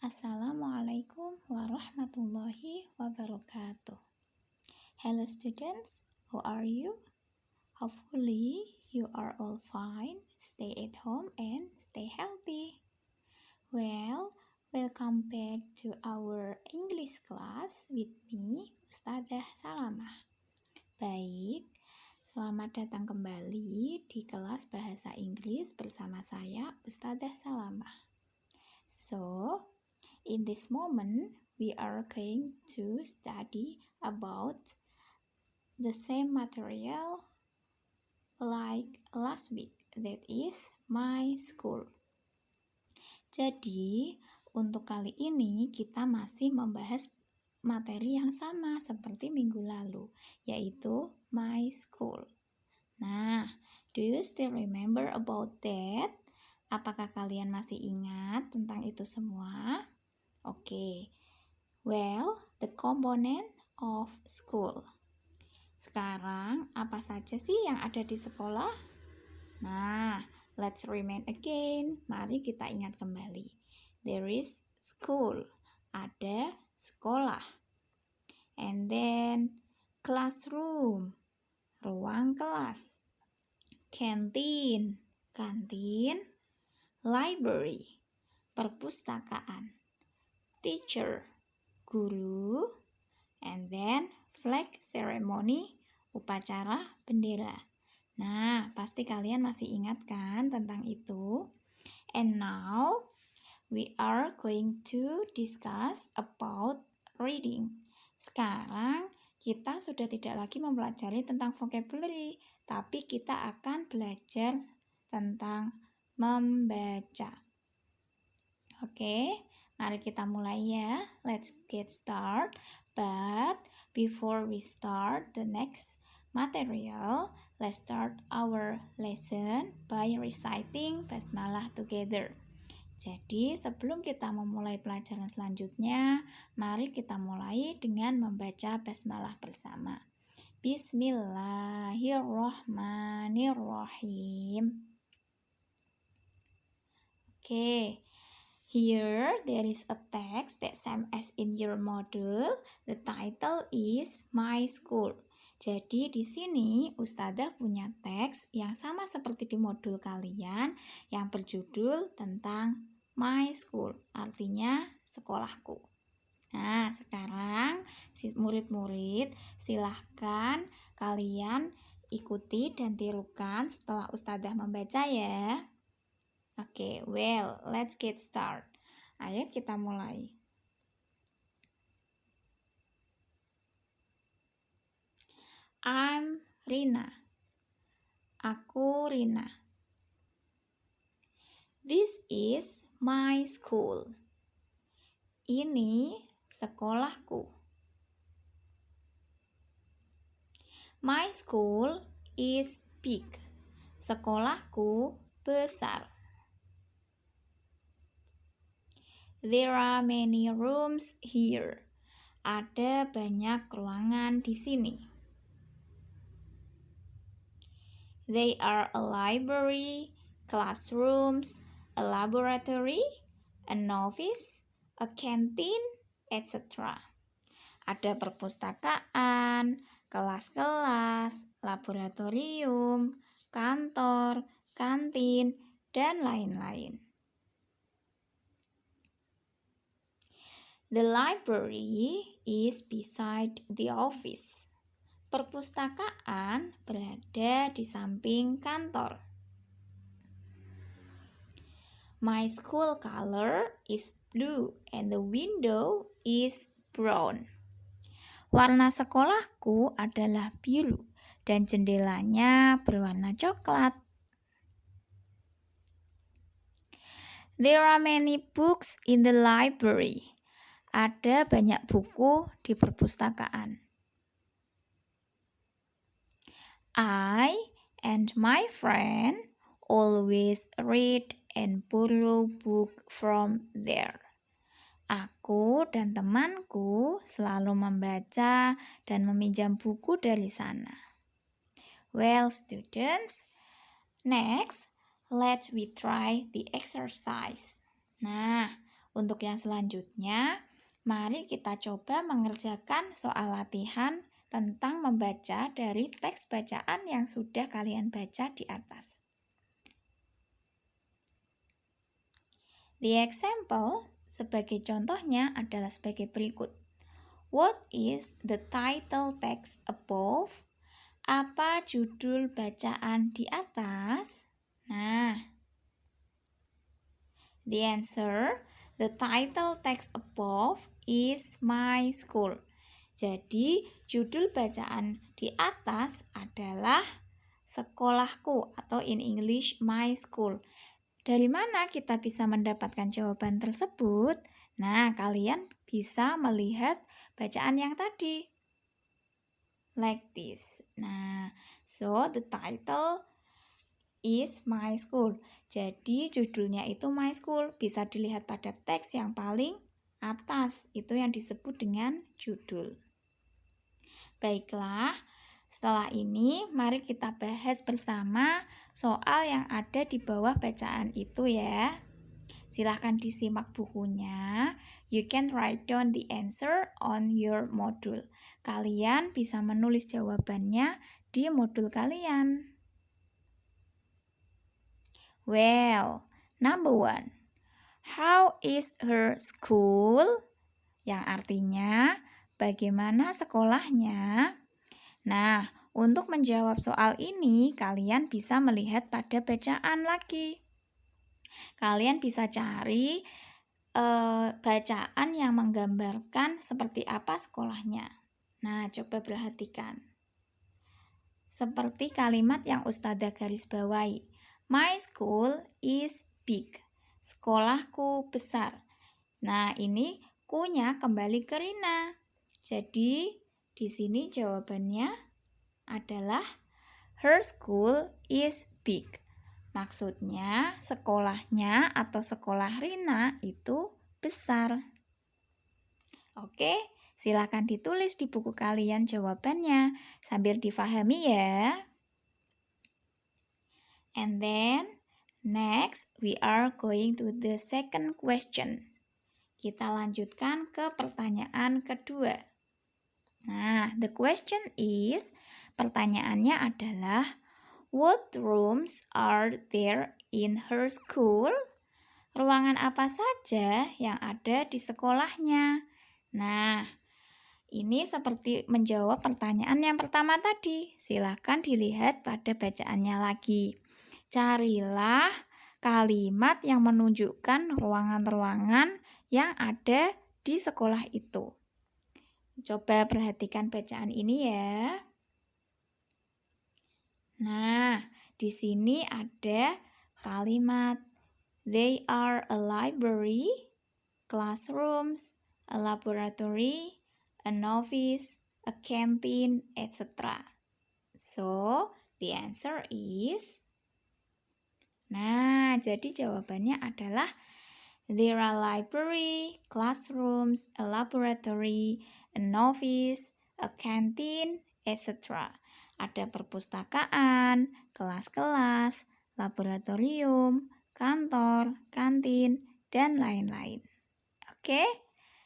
Assalamualaikum warahmatullahi wabarakatuh. Hello students, how are you? Hopefully you are all fine, stay at home and stay healthy. Well, welcome back to our English class with me, Ustadzah Salamah. Baik, selamat datang kembali di kelas Bahasa Inggris bersama saya, Ustadzah Salamah. So, in this moment, we are going to study about the same material like last week, that is my school. Jadi, untuk kali ini kita masih membahas materi yang sama seperti minggu lalu, yaitu my school. Nah, do you still remember about that? Apakah kalian masih ingat tentang itu semua? Oke. Well, the component of school. Sekarang, apa saja sih yang ada di sekolah? Nah, let's remind again. Mari kita ingat kembali. There is school. Ada sekolah. And then, classroom. Ruang kelas. Canteen. Kantin. Library. Perpustakaan. Teacher. Guru. And then, flag ceremony. Upacara bendera. Nah, pasti kalian masih ingat kan tentang itu? And now, we are going to discuss about reading. Sekarang, kita sudah tidak lagi mempelajari tentang vocabulary, tapi kita akan belajar tentang membaca. Oke, mari kita mulai ya. Let's get started. But before we start the next material, let's start our lesson by reciting basmalah together. Jadi, sebelum kita memulai pelajaran selanjutnya, mari kita mulai dengan membaca basmalah bersama. Bismillahirrahmanirrahim. Okay, here there is a text that same as in your module. The title is My School. Jadi di sini Ustadzah punya teks yang sama seperti di modul kalian yang berjudul tentang My School, artinya sekolahku. Nah, sekarang murid-murid silahkan kalian ikuti dan tirukan setelah Ustadzah membaca ya. Oke, well, let's get started. Ayo kita mulai. I'm Rina. Aku Rina. This is my school. Ini sekolahku. My school is big. Sekolahku besar. There are many rooms here. Ada banyak ruangan di sini. They are a library, classrooms, a laboratory, an office, a canteen, etc. Ada perpustakaan, kelas-kelas, laboratorium, kantor, kantin, dan lain-lain. The library is beside the office. Perpustakaan berada di samping kantor. My school color is blue and the window is brown. Warna sekolahku adalah biru dan jendelanya berwarna coklat. There are many books in the library. Ada banyak buku di perpustakaan. I and my friend always read and borrow book from there. Aku dan temanku selalu membaca dan meminjam buku dari sana. Well, students, next, let's we try the exercise. Nah, Untuk yang selanjutnya, mari kita coba mengerjakan soal latihan tentang membaca dari teks bacaan yang sudah kalian baca di atas. The example sebagai contohnya adalah sebagai berikut. What is the title text above? Apa judul bacaan di atas? Nah, the answer, the title text above is My School. Jadi, judul bacaan di atas adalah sekolahku atau in English My School. Dari mana kita bisa mendapatkan jawaban tersebut? Nah, kalian bisa melihat bacaan yang tadi. Like this. Nah, so the title is My School. Jadi, judulnya itu My School. Bisa dilihat pada teks yang paling atas. Itu yang disebut dengan judul. Baiklah, setelah ini mari kita bahas bersama soal yang ada di bawah bacaan itu ya. Silahkan disimak bukunya. You can write down the answer on your module. Kalian bisa menulis jawabannya di modul kalian. Well, number 1. How is her school? Yang artinya, bagaimana sekolahnya? Nah, untuk menjawab soal ini, kalian bisa melihat pada bacaan lagi. Kalian bisa cari bacaan yang menggambarkan seperti apa sekolahnya. Nah, coba perhatikan. Seperti kalimat yang Ustadzah garis bawahi. My school is big. Sekolahku besar. Nah, ini ku-nya kembali ke Rina. Jadi, di sini jawabannya adalah her school is big. Maksudnya, sekolahnya atau sekolah Rina itu besar. Oke, silakan ditulis di buku kalian jawabannya sambil difahami ya. And then, next we are going to the second question. Kita lanjutkan ke pertanyaan kedua. Nah, the question is, pertanyaannya adalah, what rooms are there in her school? Ruangan apa saja yang ada di sekolahnya? Nah, ini seperti menjawab pertanyaan yang pertama tadi. Silakan dilihat pada bacaannya lagi. Carilah kalimat yang menunjukkan ruangan-ruangan yang ada di sekolah itu. Coba perhatikan bacaan ini ya. Nah, di sini ada kalimat they are a library, classrooms, a laboratory, an office, a canteen, etc. So, the answer is Nah, jadi jawabannya adalah there are library, classrooms, a laboratory, an office, a canteen, etc. Ada perpustakaan, kelas-kelas, laboratorium, kantor, kantin, dan lain-lain. Oke?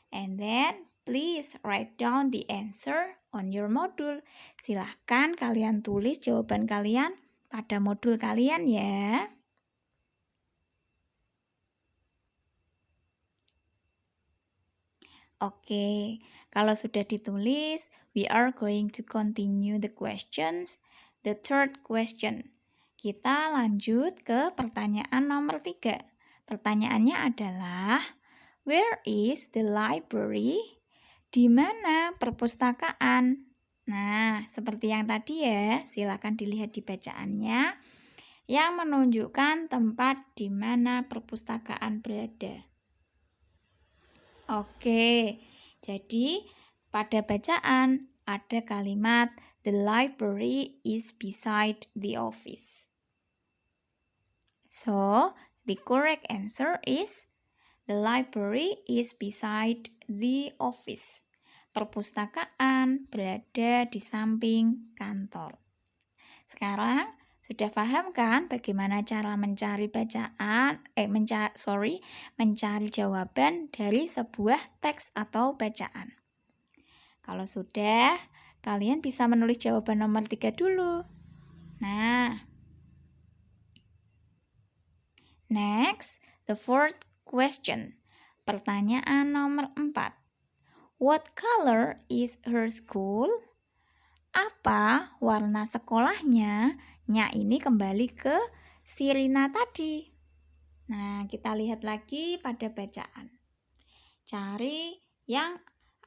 And then, please write down the answer on your module. Silahkan kalian tulis jawaban kalian pada modul kalian ya. Oke, kalau sudah ditulis, we are going to continue the questions. The third question. Kita lanjut ke pertanyaan nomor 3. Pertanyaannya adalah, where is the library? Di mana perpustakaan? Nah, seperti yang tadi ya, silakan dilihat di bacaannya yang menunjukkan tempat di mana perpustakaan berada. Oke, jadi pada bacaan ada kalimat the library is beside the office. So, the correct answer is the library is beside the office. Perpustakaan berada di samping kantor. Sekarang Sudah paham kan bagaimana cara mencari mencari jawaban dari sebuah teks atau bacaan? Kalau sudah, kalian bisa menulis jawaban nomor 3 dulu. Nah, next, the fourth question. Pertanyaan nomor 4. What color is her school? Apa warna sekolahnya? Nya ini kembali ke si Rina tadi. Nah, kita lihat lagi pada bacaan. Cari yang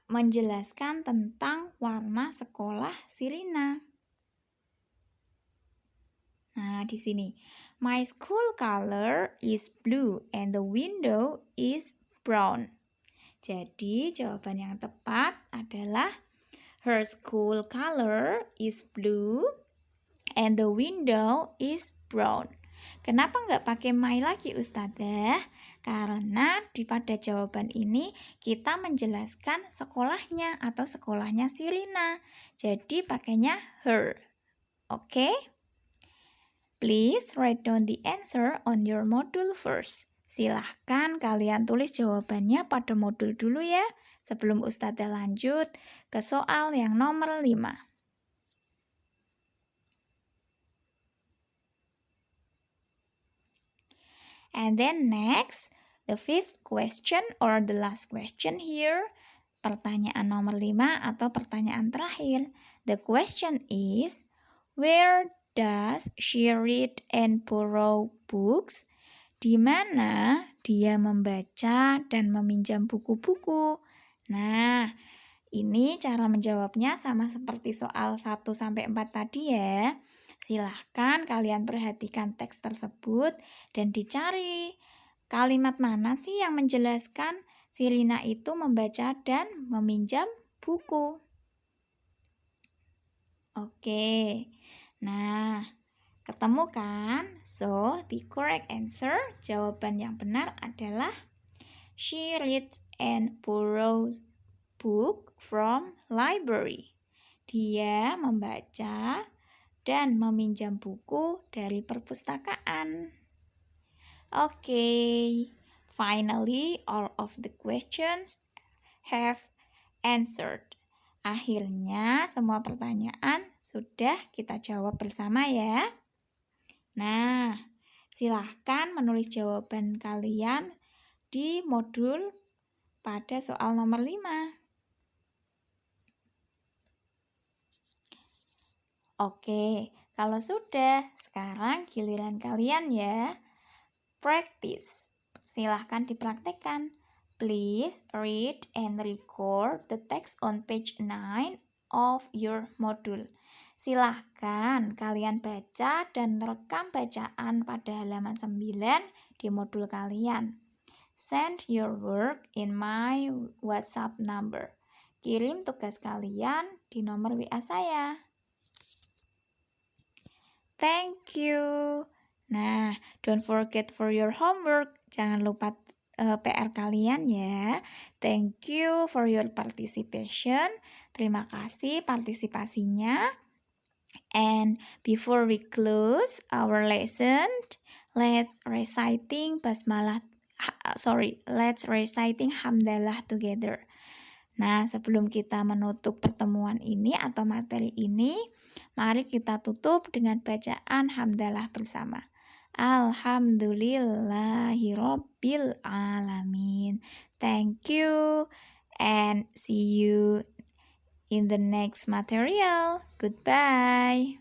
menjelaskan tentang warna sekolah si Rina. Nah, di sini. My school color is blue and the window is brown. Jadi, jawaban yang tepat adalah her school color is blue and the window is brown. Kenapa nggak pakai my lagi Ustadzah? Karena pada jawaban ini kita menjelaskan sekolahnya atau sekolahnya si Rina. Jadi pakainya her. Oke? Please write down the answer on your module first. Silahkan kalian tulis jawabannya pada modul dulu ya, sebelum Ustadzah lanjut ke soal yang nomor 5. And then next, the fifth question or the last question here, pertanyaan nomor 5 atau pertanyaan terakhir. The question is, where does she read and borrow books? Di mana dia membaca dan meminjam buku-buku? Nah, ini cara menjawabnya sama seperti soal 1-4 tadi ya. Silahkan kalian perhatikan teks tersebut dan dicari kalimat mana sih yang menjelaskan si Rina itu membaca dan meminjam buku. Oke, nah ketemu kan? So, the correct answer, jawaban yang benar adalah she reads and borrows book from library. Dia membaca dan meminjam buku dari perpustakaan. Okay, finally all of the questions have answered. Akhirnya semua pertanyaan sudah kita jawab bersama ya. Nah, silahkan menulis jawaban kalian di modul pada soal nomor 5. Oke, kalau sudah, sekarang giliran kalian ya. Practice. Silahkan dipraktekkan. Please read and record the text on page 9 of your module. Silahkan kalian baca dan rekam bacaan pada halaman 9 di modul kalian. Send your work in my WhatsApp number. Kirim tugas kalian di nomor WA saya. Thank you. Nah, don't forget for your homework. Jangan lupa PR kalian ya. Thank you for your participation. Terima kasih partisipasinya. And before we close our lesson, let's reciting hamdalah together. Nah, sebelum kita menutup pertemuan ini atau materi ini, mari kita tutup dengan bacaan hamdalah bersama. Alhamdulillahirabbil alamin. Thank you and see you in the next material. Goodbye.